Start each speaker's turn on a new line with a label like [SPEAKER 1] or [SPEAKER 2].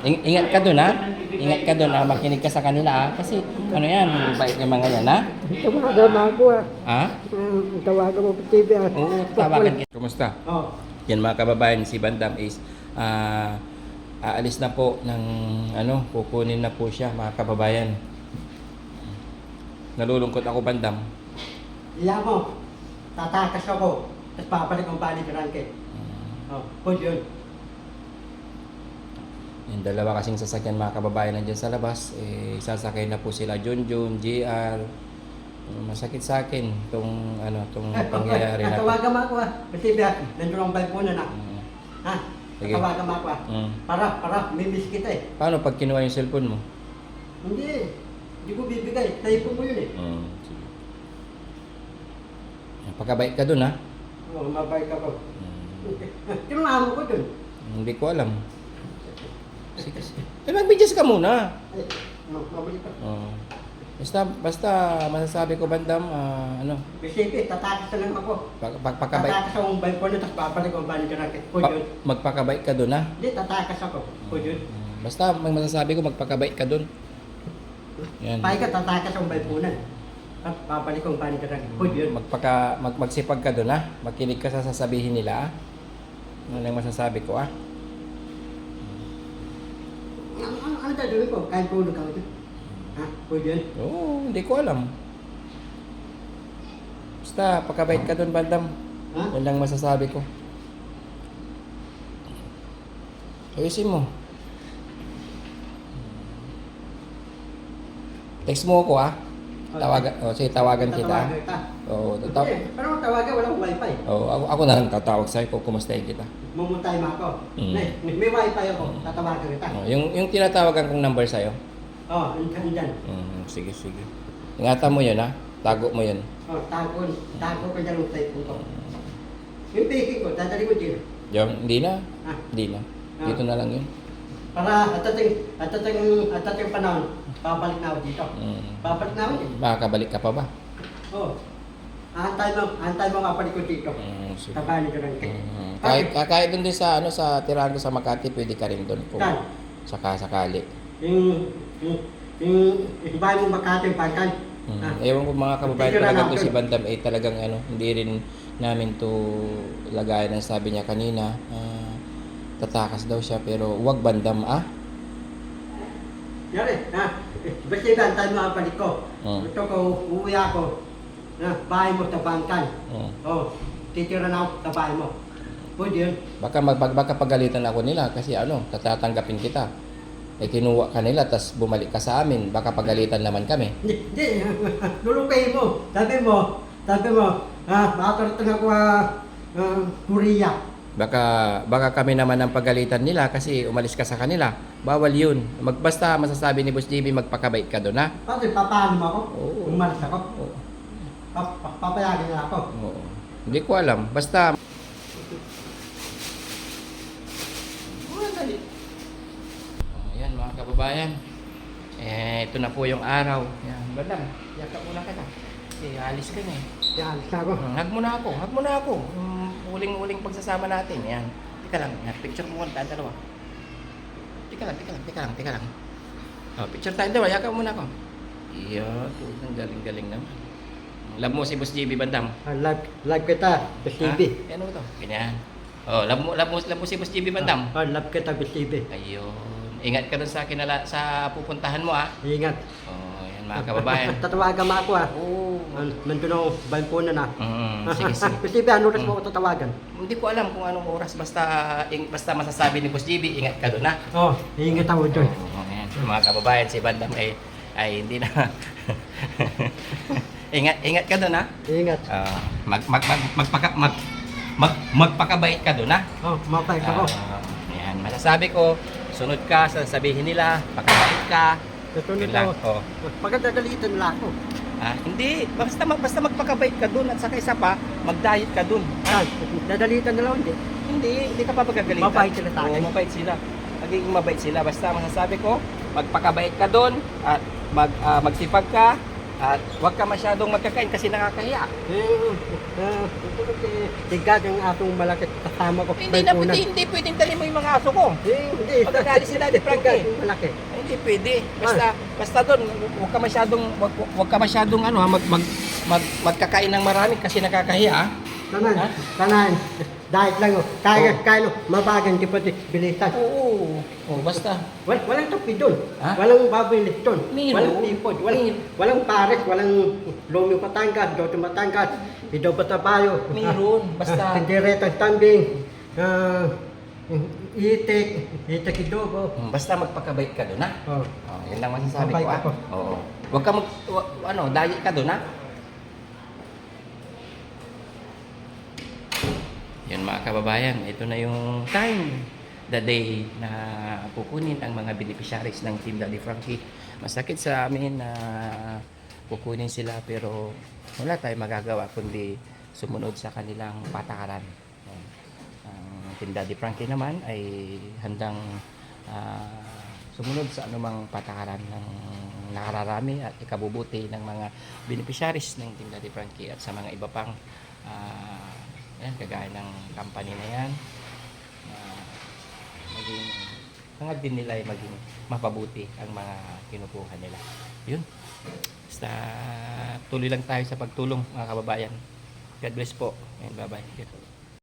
[SPEAKER 1] Ingat ka dun, ha? Ingat ka dun, ha? Makinig ka sa kanila, ha? Kasi, ano yan, bait yung mga yan, ha?
[SPEAKER 2] Tawagan mo ako ah.
[SPEAKER 1] Ha?
[SPEAKER 2] Tawagan mo sa TV ah.
[SPEAKER 1] Oo, tawagan kita. Kumusta?
[SPEAKER 2] Oh.
[SPEAKER 1] Yan mga kababayan, si Bandam is aalis na po ng kukunin na po siya mga kababayan. Nalulungkot ako, Bandam.
[SPEAKER 2] Iya mo. Tatakas ako. Tapos papalik ang palikuran kay. Oh, pwede yun.
[SPEAKER 1] Yung dalawa kasing sasakyan mga kababayan nandiyan sa labas, sasakay na po sila Junjun, JR. Masakit sa akin tong pangyayari na to.
[SPEAKER 2] Tawagan mo ako ah. Kasi nandiyan ang bike mo na na. Ha?
[SPEAKER 1] Sige.
[SPEAKER 2] Tawagan mo ako ah. Para, mimiss kita eh.
[SPEAKER 1] Paano pag kinuha yung cellphone mo?
[SPEAKER 2] Hindi. Hindi ko bibigay. Typo mo yun eh.
[SPEAKER 1] Sige. Pagkabait ka dun, ha?
[SPEAKER 2] Oo, mabay ka ko. Tinungahan mo ko dun.
[SPEAKER 1] Hindi ko alam. Sige, sige. Mag-adjust ka muna.
[SPEAKER 2] Ay, mabalik ka.
[SPEAKER 1] Basta masasabi ko, Bandam,
[SPEAKER 2] Bisipi, tatakas na lang ako.
[SPEAKER 1] pagpakabait.
[SPEAKER 2] Tatakas akong bike ko na, tapos papalik ang palikuran kay. Pwede yun.
[SPEAKER 1] Magpakabait ka dun, ha?
[SPEAKER 2] Hindi, tatakas ako. Pwede yun.
[SPEAKER 1] Basta may masasabi ko, magpakabait ka dun. Yan.
[SPEAKER 2] Pahit ka, tatakas ang bike mo na. Tapos papalik ang palikuran kay. Pwede yun.
[SPEAKER 1] Magsipag ka dun, ha? Makinig ka sa sasabihin nila, ha? Ano lang masasabi ko, ha?
[SPEAKER 2] Ano gagawin ko? Kahit tulog ka ito. Ha? Pwede yun?
[SPEAKER 1] Oo, hindi ko alam. Basta, pagkabait ka dun, Bandam.
[SPEAKER 2] Ha?
[SPEAKER 1] Yan lang masasabi ko. Ayusin mo. Text mo ako, ha? Sige, tawagan kita.
[SPEAKER 2] Tatawagan kita.
[SPEAKER 1] Oo,
[SPEAKER 2] Pero kung tawagan, walang wifi.
[SPEAKER 1] ako na lang tatawag sa'yo kung kumustahin kita.
[SPEAKER 2] Mumuntay mo ako.
[SPEAKER 1] Mm.
[SPEAKER 2] May wifi ako. Tatawagan kita.
[SPEAKER 1] Yung tinatawagan kong number sa'yo.
[SPEAKER 2] Oh, andyan.
[SPEAKER 1] Sige, sige. Ingatan mo yun, ha? Tago mo yun.
[SPEAKER 2] Oh, tago ko dyan ang type ko. Yung baking ko, dadali ko dyan.
[SPEAKER 1] Hindi na.
[SPEAKER 2] Ha?
[SPEAKER 1] Hindi na. Dito na lang yun.
[SPEAKER 2] Para at ating panahon, babalik na ako dito. Babalik na ako dito.
[SPEAKER 1] Makakabalik ka pa ba?
[SPEAKER 2] Oh. Antay mo nga balik ko dito.
[SPEAKER 1] Sige.
[SPEAKER 2] Tabali ko lang kayo.
[SPEAKER 1] Kahit doon din sa tirahan ko sa Makati, pwede ka rin doon kung
[SPEAKER 2] Saan?
[SPEAKER 1] sakali.
[SPEAKER 2] Yung bahay mo Makati, Pangkan.
[SPEAKER 1] Ewan ko mga kababayan,
[SPEAKER 2] Titira
[SPEAKER 1] talaga
[SPEAKER 2] lang
[SPEAKER 1] to si
[SPEAKER 2] doon.
[SPEAKER 1] Bandam talagang hindi rin namin to lagayan ang sabi niya kanina. Tatakas daw siya pero wag Bandam,
[SPEAKER 2] Yari, ha? Basta yung antay mo ang balik ko. Ito ko, uuwi ako. Bahay mo sa Pangkan. Oh, titira na ako sa bahay mo. Pwede yun.
[SPEAKER 1] Baka pagalitan ako nila kasi tatatanggapin kita. Kinuha ka nila tas bumalik ka sa amin, baka pagalitan naman kami.
[SPEAKER 2] Hindi, lulukay mo. Sabi mo, makakarating ako Korea.
[SPEAKER 1] Baka kami naman ang pagalitan nila kasi umalis ka sa kanila. Bawal yun. Basta masasabi ni Boss JB, magpakabait ka doon, ha?
[SPEAKER 2] Bakit papaano mo ako?
[SPEAKER 1] Oo.
[SPEAKER 2] Umalis ako?
[SPEAKER 1] Oo.
[SPEAKER 2] Papayagin na ako.
[SPEAKER 1] Oo. Hindi ko alam. Basta... Ayan mga kababayan. Ito na po yung araw. Yan. Bandam, yakap muna ka na. Alis ka na eh.
[SPEAKER 2] Yan, ako.
[SPEAKER 1] Hug mo na ako. Hug mo na ako. Uling-uling pagsasama natin. Yan. Teka lang. Picture mo muna tayo dalawa. Teka lang. Picture tayo dalawa. Yakap mo na ako. Iyan. Ang galing-galing naman. Love mo si Boss JB Bandam.
[SPEAKER 2] Love kita, BCB.
[SPEAKER 1] Ano to? Ganyan. Love mo si Boss JB Bandam.
[SPEAKER 2] Love kita, BCB.
[SPEAKER 1] Ayun. Ingat ka dun sa sa pupuntahan mo, ha?
[SPEAKER 2] Ingat.
[SPEAKER 1] Yan mga kababayan.
[SPEAKER 2] Tatawagan mo ako
[SPEAKER 1] Oo.
[SPEAKER 2] Nandun ako, balkona na.
[SPEAKER 1] Sige.
[SPEAKER 2] BCB, ano oras mo ako tatawagan?
[SPEAKER 1] Hindi ko alam kung anong oras. Basta masasabi ni Boss JB, ingat ka dun, ha?
[SPEAKER 2] Ingat ako dyan.
[SPEAKER 1] Yan. Mga kababayan, si Bandam ay hindi na. Ingat ka dun, ha?
[SPEAKER 2] Ingat.
[SPEAKER 1] Magpakabait ka dun, ha?
[SPEAKER 2] Mapay ako.
[SPEAKER 1] Yan. Masasabi ko, sunod ka sa sabihin nila, pakabait ka.
[SPEAKER 2] Kasunod
[SPEAKER 1] Yun lang.
[SPEAKER 2] ako. Pagkadagalitan nila ako.
[SPEAKER 1] Hindi. Basta magpakabait ka dun at saka isa pa, mag-diet ka dun.
[SPEAKER 2] Dadalitan nila hindi.
[SPEAKER 1] Hindi ka pa pagkagalitan.
[SPEAKER 2] Mabait sila sa akin.
[SPEAKER 1] Oo, mabait sila. Magiging mabait sila. Basta masasabi ko, magpakabait ka dun at magsipag ka At huwag ka masyadong magkakain kasi nakakahiya.
[SPEAKER 2] Tigad yung atong malaki kasama ko.
[SPEAKER 1] Hindi pwedeng dali mo yung mga aso ko.
[SPEAKER 2] Hindi.
[SPEAKER 1] Pagkakali si Daddy Frankie.
[SPEAKER 2] Tigad yung malaki.
[SPEAKER 1] Ay, hindi pwede. Basta doon, huwag ka masyadong ano, magkakain ng marami kasi nakakahiya. Ha?
[SPEAKER 2] Tanan. Diet lang. Kaya mabagan, di pwede bilisan.
[SPEAKER 1] Oo. Basta.
[SPEAKER 2] Walang topi doon.
[SPEAKER 1] Ha?
[SPEAKER 2] Walang baboy liston.
[SPEAKER 1] Meron.
[SPEAKER 2] Walang tipod. Walang pares. Walang Romeo Batangas. Doto Batangas. Ido Batabayo.
[SPEAKER 1] Meron. Basta.
[SPEAKER 2] Tindiretang tambing. Itik idobo.
[SPEAKER 1] Basta magpakabait ka doon, ha?
[SPEAKER 2] Oh.
[SPEAKER 1] Yan lang masasabi ko,
[SPEAKER 2] Mabait
[SPEAKER 1] ha?
[SPEAKER 2] ako.
[SPEAKER 1] Oo. Huwag ka diet ka doon, ha? Yan mga kababayan, ito na yung time, the day na kukunin ang mga beneficiaries ng Team Daddy Frankie. Masakit sa amin na kukunin sila pero wala tayong magagawa kundi sumunod sa kanilang patakaran. Ang Team Daddy Frankie naman ay handang sumunod sa anumang patakaran ng nakararami at ikabubuti ng mga beneficiaries ng Team Daddy Frankie at sa mga iba pang kagaya ng company na yan, hangad din nila ay maging mapabuti ang mga kinukuha nila. Yun. Basta tuloy lang tayo sa pagtulong mga kababayan. God bless po. And bye-bye.